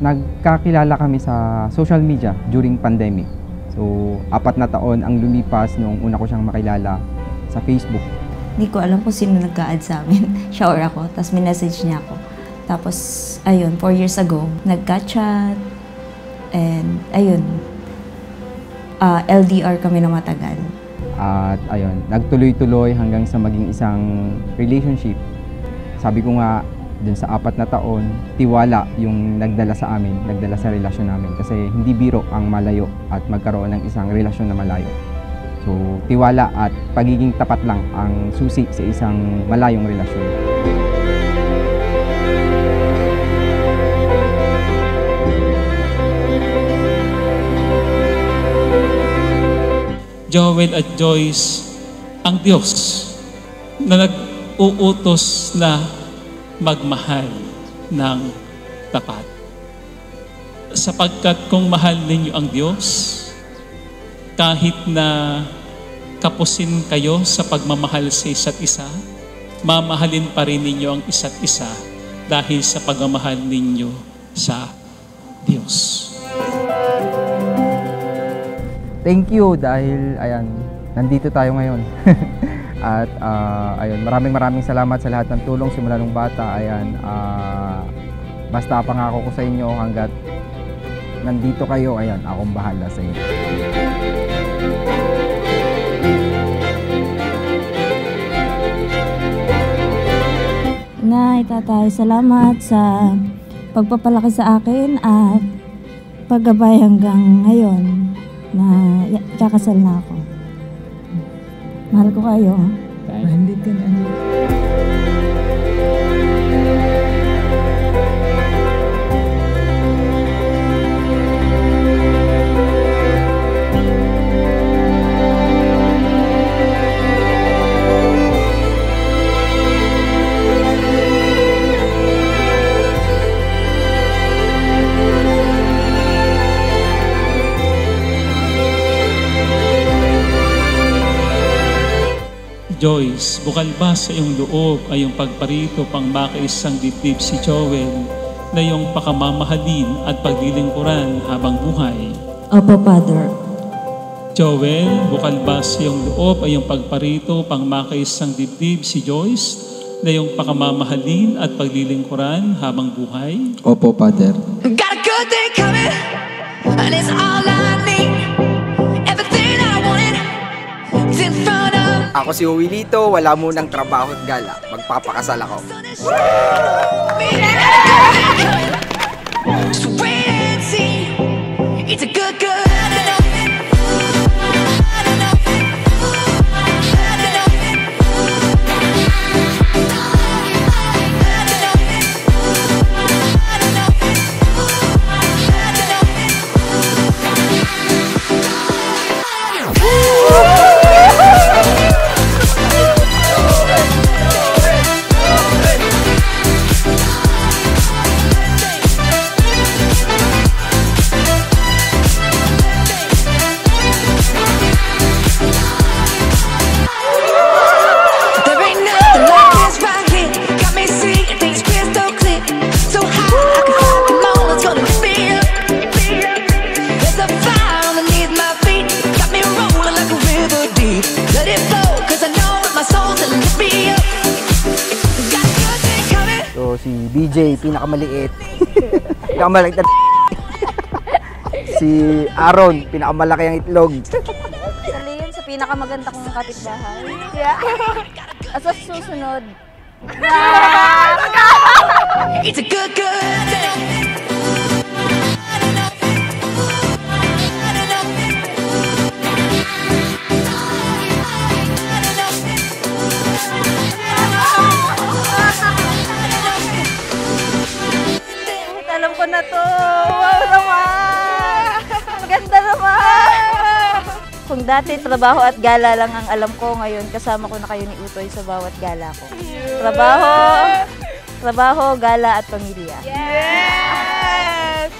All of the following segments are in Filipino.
Nagkakilala kami sa social media during pandemic. So, 4 na taon ang lumipas nung una ko siyang makilala sa Facebook. Hindi ko alam kung sino nagka-add sa amin. Siya or ako. Tapos minessage niya ako. Tapos, ayun, 4 years ago, nagka-chat. And, ayun, LDR kami na matagal. At, ayun, nagtuloy-tuloy hanggang sa maging isang relationship. Sabi ko nga, dun sa 4 na taon, tiwala yung nagdala sa amin, nagdala sa relasyon namin. Kasi hindi biro ang malayo at magkaroon ng isang relasyon na malayo. So, tiwala at pagiging tapat lang ang susi sa isang malayong relasyon. Joel at Joyce, ang Diyos na nag-uutos na magmahal ng tapat. Sapagkat kung mahal ninyo ang Diyos, kahit na kapusin kayo sa pagmamahal sa isa't isa, mamahalin pa rin ninyo ang isa't isa dahil sa pagmamahal ninyo sa Diyos. Thank you dahil, ayan, nandito tayo ngayon. At ayun, maraming salamat sa lahat ng tulong simula nung bata. Ayan, basta pangako ko sa inyo hanggat nandito kayo, ayan, akong bahala sa inyo. Nay, tatay, salamat sa pagpapalaki sa akin at paggabay hanggang ngayon na kakasal na ako. Mahal ko kayo. Mahalin ka na. Joyce, bukal ba sa iyong loob ay yung pagparito pang makaisang dibdib si Joel na yung pakamamahalin at paglilingkuran habang buhay? Opo, Father. Joel, bukal ba sa iyong loob ay yung pagparito pang makaisang dibdib si Joyce na yung pakamamahalin at paglilingkuran habang buhay? Opo, Father. Got a good day coming, and it's all I need. Everything I wanted, it's in front of. Ako si Wilito, wala munang trabaho at gala. Magpapakasal ako. So wait and see, it's a good. Si BJ, pinakamaliit. Pinakamaliit na si Aaron, pinakamalaki ang itlog. Sa Leon, sa pinakamaganda kong kapitbahay. Yeah. At sa susunod. It's a good day. Kung dati trabaho at gala lang ang alam ko, ngayon kasama ko na kayo ni Utoy sa bawat gala ko. Trabaho, gala at pamilya. Yes!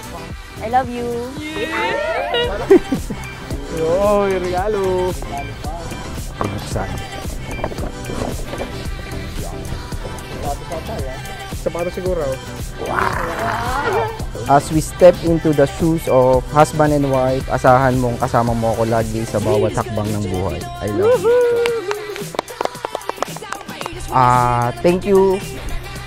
I love you. Yo, yung regalo. Sapatos siguro. As we step into the shoes of husband and wife, asahan mong kasama mo ako lagi sa bawat hakbang ng buhay. I love you. Thank you.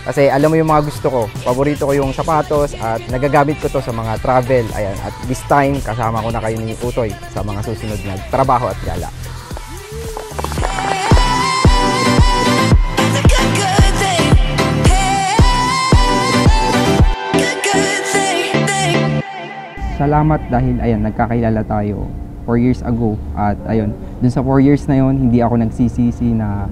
Kasi alam mo yung mga gusto ko. Paborito ko yung sapatos at nagagamit ko to sa mga travel. Ayan. At this time, kasama ko na kayo ni Utoy sa mga susunod na trabaho at gala. It's a good thing. Good thing. Salamat dahil ayan, nagkakilala tayo 4 years ago. At ayun, dun sa 4 years na yon, hindi ako nagsisisi na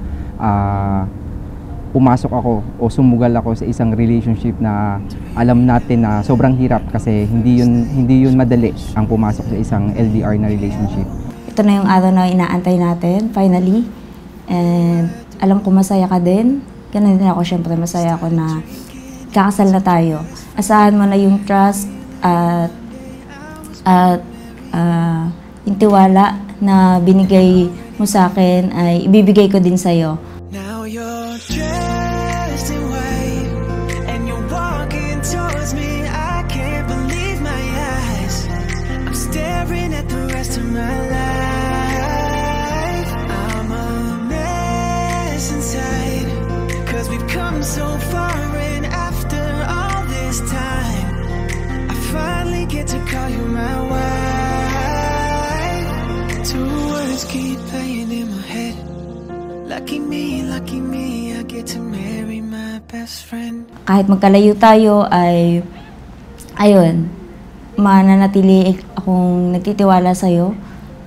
pumasok ako o sumugal ako sa isang relationship na alam natin na sobrang hirap kasi hindi yun madali ang pumasok sa isang LDR na relationship. Ito na yung araw na inaantay natin, finally. And alam ko masaya ka din. Ganun din ako, syempre masaya ako na kakasal na tayo. Asahan mo na yung trust at yung tiwala na binigay mo sa akin ay ibibigay ko din sa'yo. Now you're dressed in white and you're walking towards me. I can't believe my eyes. I'm staring at the rest of my life. I'm a mess inside, 'cause we've come so far and after all this time I finally get to call you my wife. Two words keep playing in my head. Lucky me, I get to marry my best friend. Kahit magkalayo tayo ay, ayun, mananatili akong nagtitiwala sa'yo.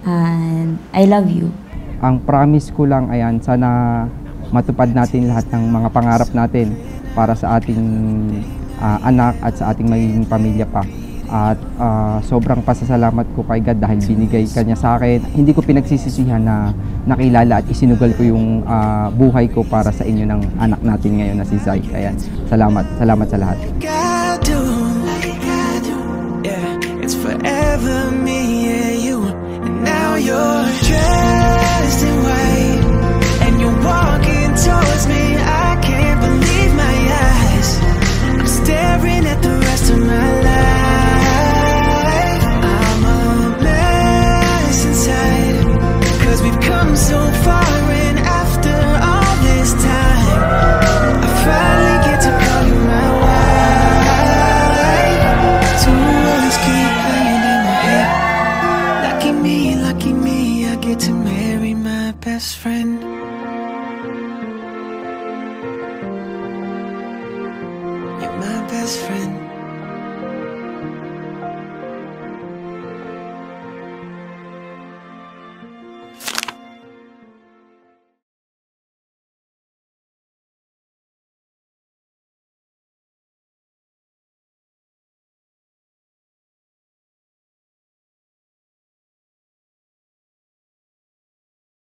And I love you. Ang promise ko lang, ayan, sana matupad natin lahat ng mga pangarap natin para sa ating anak at sa ating magiging pamilya pa. At sobrang pasasalamat ko kay God dahil binigay ka niya sa akin. Hindi ko pinagsisisihan na nakilala at isinugal ko yung buhay ko para sa inyo ng anak natin ngayon na si Zai. Ayan, salamat sa lahat. Yeah, it's forever me and you. And now you're dressed in white and you're walking towards me. I can't believe my eyes. I'm staring at the rest of my life. We've come so far and after all this time I finally get to call you my wife. Two words keep playing in my head. Lucky me, I get to marry my best friend. You're my best friend.